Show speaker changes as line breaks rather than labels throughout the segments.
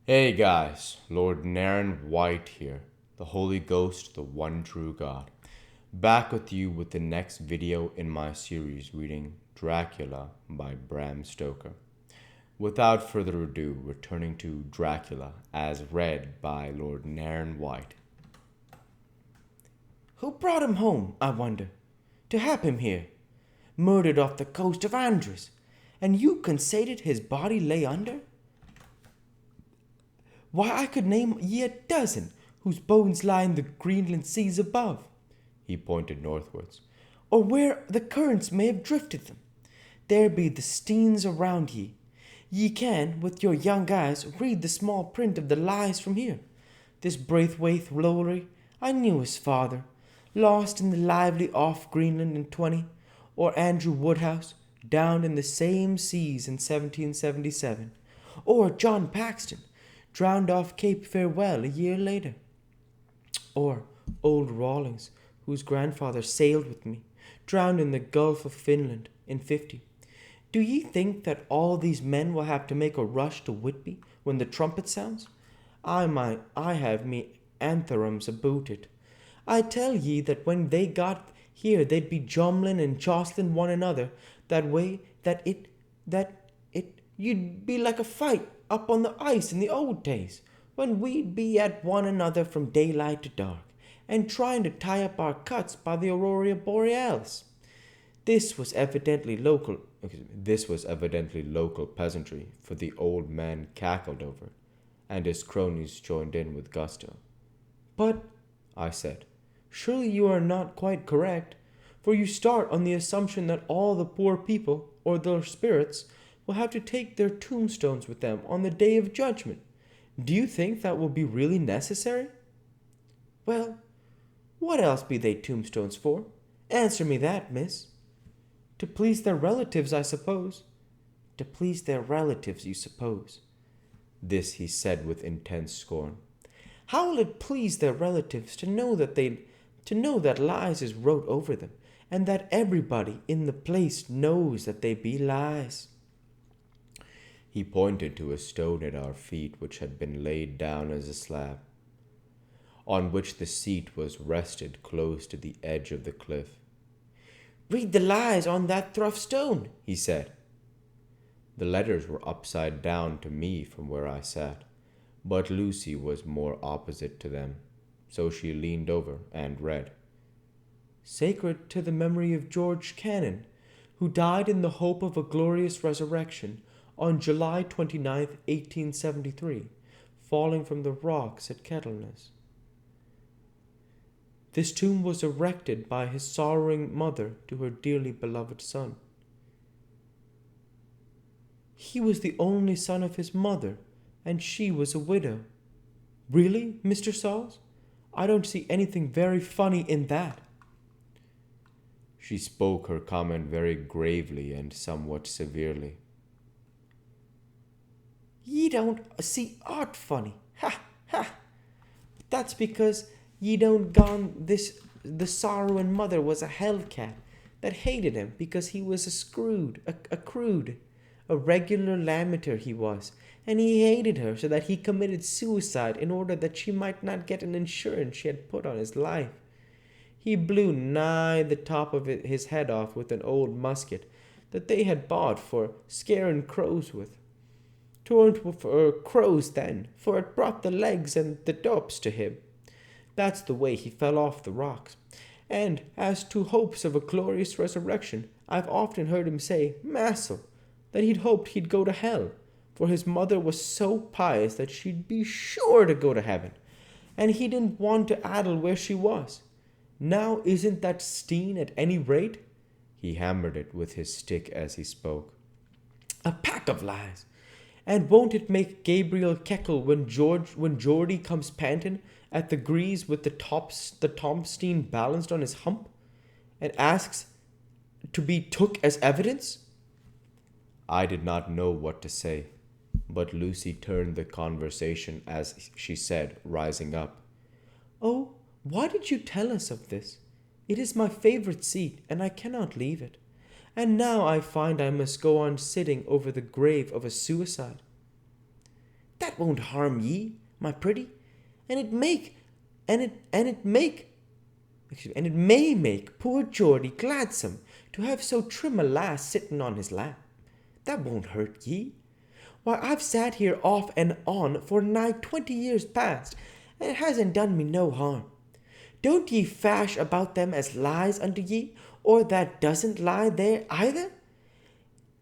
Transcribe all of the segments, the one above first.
Hey guys, Lord Naren White here, the Holy Ghost, the one true God. Back with you with the next video in my series reading Dracula by Bram Stoker. Without further ado, returning to Dracula as read by Lord Naren White.
Who brought him home, I wonder, to have him here, murdered off the coast of Andres, and you conceded his body lay under? Why, I could name ye a dozen whose bones lie in the Greenland seas above,
He pointed northwards.
or where the currents may have drifted them. There be the steens around ye. Ye can, with your young eyes, read the small print of the lies from here. This Braithwaite Lowry, I knew his father, lost in the lively off Greenland in 20, or Andrew Woodhouse, down in the same seas in 1777, or John Paxton, drowned off Cape Farewell a year later, or old Rawlings, whose grandfather sailed with me, drowned in the Gulf of Finland in 50. Do ye think that all these men will have to make a rush to Whitby when the trumpet sounds? I have me antherems aboot it. I tell ye that when they got here they'd be jumblin' and jostlin' one another that way that you'd be like a fight up on the ice in the old days, when we'd be at one another from daylight to dark, and trying to tie up our cuts by the aurora borealis. This was evidently local peasantry, for the old man cackled over it, and his cronies joined in with gusto. But,
I said,
surely you are not quite correct, for you start on the assumption that all the poor people, or their spirits, will have to take their tombstones with them on the day of judgment. Do you think that will be really necessary? Well, what else be they tombstones for? Answer me that, miss. To please their relatives, I suppose. To please their relatives, you suppose.
This he said with intense scorn.
How will it please their relatives to know that lies is wrote over them, and that everybody in the place knows that they be lies?
He pointed to a stone at our feet which had been laid down as a slab, on which the seat was rested close to the edge of the cliff.
Read the lies on that rough stone, he said.
The letters were upside down to me from where I sat, but Lucy was more opposite to them, so she leaned over and read.
Sacred to the memory of George Cannon, who died in the hope of a glorious resurrection on July 29th, 1873, falling from the rocks at Kettleness. This tomb was erected by his sorrowing mother to her dearly beloved son. He was the only son of his mother, and she was a widow. Really, Mr. Sauls? I don't see anything very funny in that.
She spoke her comment very gravely and somewhat severely.
Ye don't see aught funny. Ha, ha! That's because ye don't gone this. The sorrowing mother was a hellcat that hated him because he was a crude, a regular lamiter he was, and he hated her so that he committed suicide in order that she might not get an insurance she had put on his life. He blew nigh the top of his head off with an old musket that they had bought for scaring crows with. 'Tweren't for crows then, for it brought the legs and the dops to him. That's the way he fell off the rocks. And as to hopes of a glorious resurrection, I've often heard him say, Massel, that he'd hoped he'd go to hell, for his mother was so pious that she'd be sure to go to heaven, and he didn't want to addle where she was. Now isn't that steen at any rate?
He hammered it with his stick as he spoke.
A pack of lies. And won't it make Gabriel keckle when Geordie comes panting at the grease with the Tomstein balanced on his hump, and asks to be took as evidence?
I did not know what to say, but Lucy turned the conversation as she said, rising up.
Oh, why did you tell us of this? It is my favorite seat, and I cannot leave it. And now I find I must go on sitting over the grave of a suicide. that won't harm ye, my pretty, and it make and it make and it may make poor Geordie gladsome to have so trim a lass sitting on his lap. That won't hurt ye. Why, I've sat here off and on for nigh 20 years past, and it hasn't done me no harm. Don't ye fash about them as lies unto ye, or that doesn't lie there either?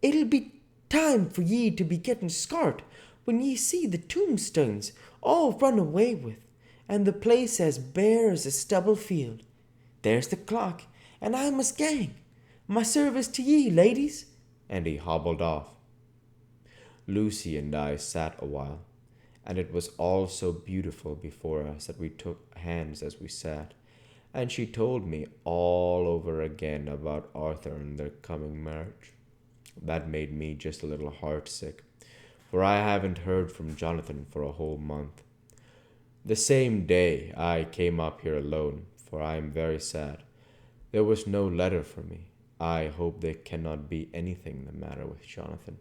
It'll be time for ye to be getting scart when ye see the tombstones all run away with, and the place as bare as a stubble field. There's the clock, and I must gang. My service to ye, ladies.
And he hobbled off. Lucy and I sat a while, and it was all so beautiful before us that we took hands as we sat, and she told me all over again about Arthur and their coming marriage. That made me just a little heartsick, for I haven't heard from Jonathan for a whole month. The same day I came up here alone, for I am very sad. There was no letter for me. I hope there cannot be anything the matter with Jonathan.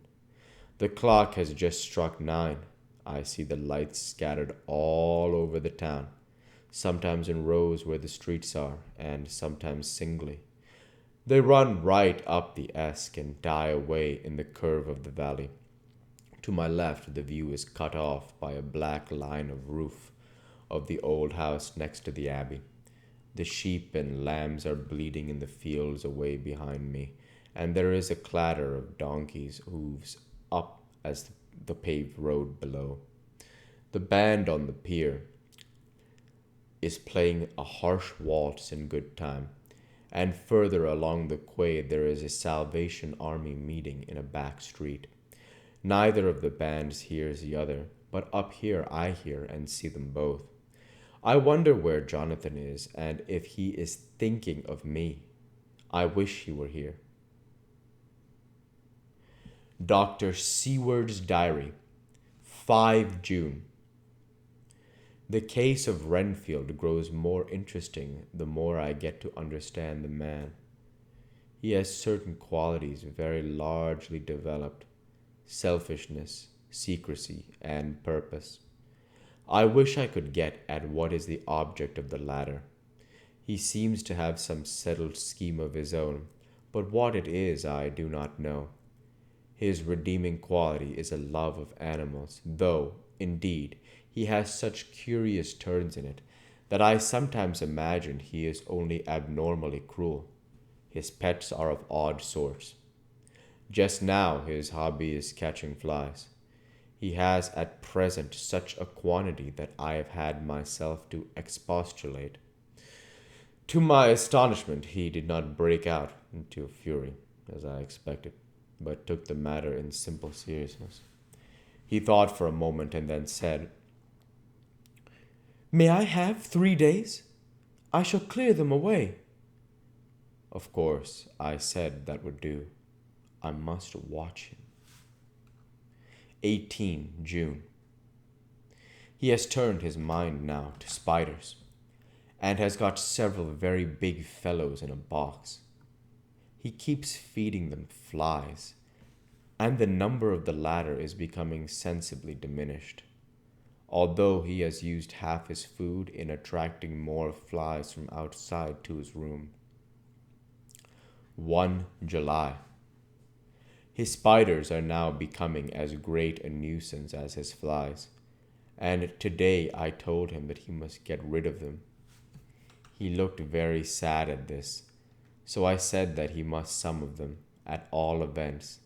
The clock has just struck 9. I see the lights scattered all over the town, sometimes in rows where the streets are, and sometimes singly. They run right up the Esk and die away in the curve of the valley. To my left, the view is cut off by a black line of roof of the old house next to the abbey. The sheep and lambs are bleating in the fields away behind me, and there is a clatter of donkeys' hooves up as the paved road below. The band on the pier is playing a harsh waltz in good time, and further along the quay there is a Salvation Army meeting in a back street. Neither of the bands hears the other, but up here I hear and see them both. I wonder where Jonathan is, and if he is thinking of me. I wish he were here. Dr. Seward's Diary, 5 June. The case of Renfield grows more interesting the more I get to understand the man. He has certain qualities very largely developed: selfishness, secrecy, and purpose. I wish I could get at what is the object of the latter. He seems to have some settled scheme of his own, but what it is I do not know. His redeeming quality is a love of animals, though, indeed, he has such curious turns in it that I sometimes imagine he is only abnormally cruel. His pets are of odd sorts. Just now his hobby is catching flies. He has at present such a quantity that I have had myself to expostulate. To my astonishment, he did not break out into a fury, as I expected, but took the matter in simple seriousness. He thought for a moment and then said,
"May I have 3 days? I shall clear them away."
Of course, I said that would do. I must watch him. 18 June. He has turned his mind now to spiders, and has got several very big fellows in a box. He keeps feeding them flies, and the number of the latter is becoming sensibly diminished, although he has used half his food in attracting more flies from outside to his room. 1 July. His spiders are now becoming as great a nuisance as his flies, and today I told him that he must get rid of them. He looked very sad at this, so I said that he must some of them, at all events.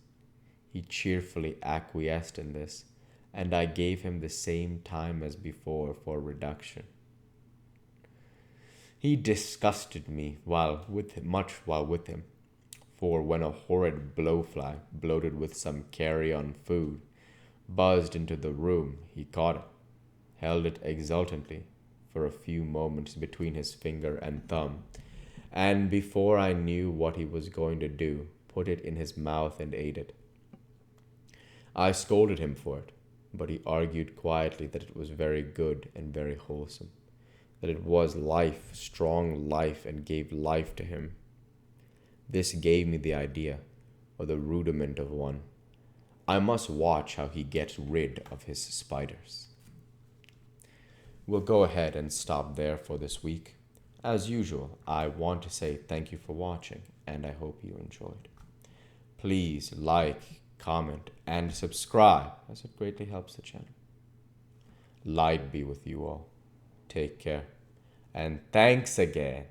He cheerfully acquiesced in this, and I gave him the same time as before for reduction. He disgusted me much while with him, for when a horrid blowfly, bloated with some carrion food, buzzed into the room, he caught it, held it exultantly for a few moments between his finger and thumb, and before I knew what he was going to do, put it in his mouth and ate it. I scolded him for it, but he argued quietly that it was very good and very wholesome, that it was life, strong life, and gave life to him. This gave me the idea, or the rudiment of one. I must watch how he gets rid of his spiders. We'll go ahead and stop there for this week. As usual, I want to say thank you for watching, and I hope you enjoyed. Please like, comment, and subscribe, as it greatly helps the channel. Light be with you all. Take care. And thanks again.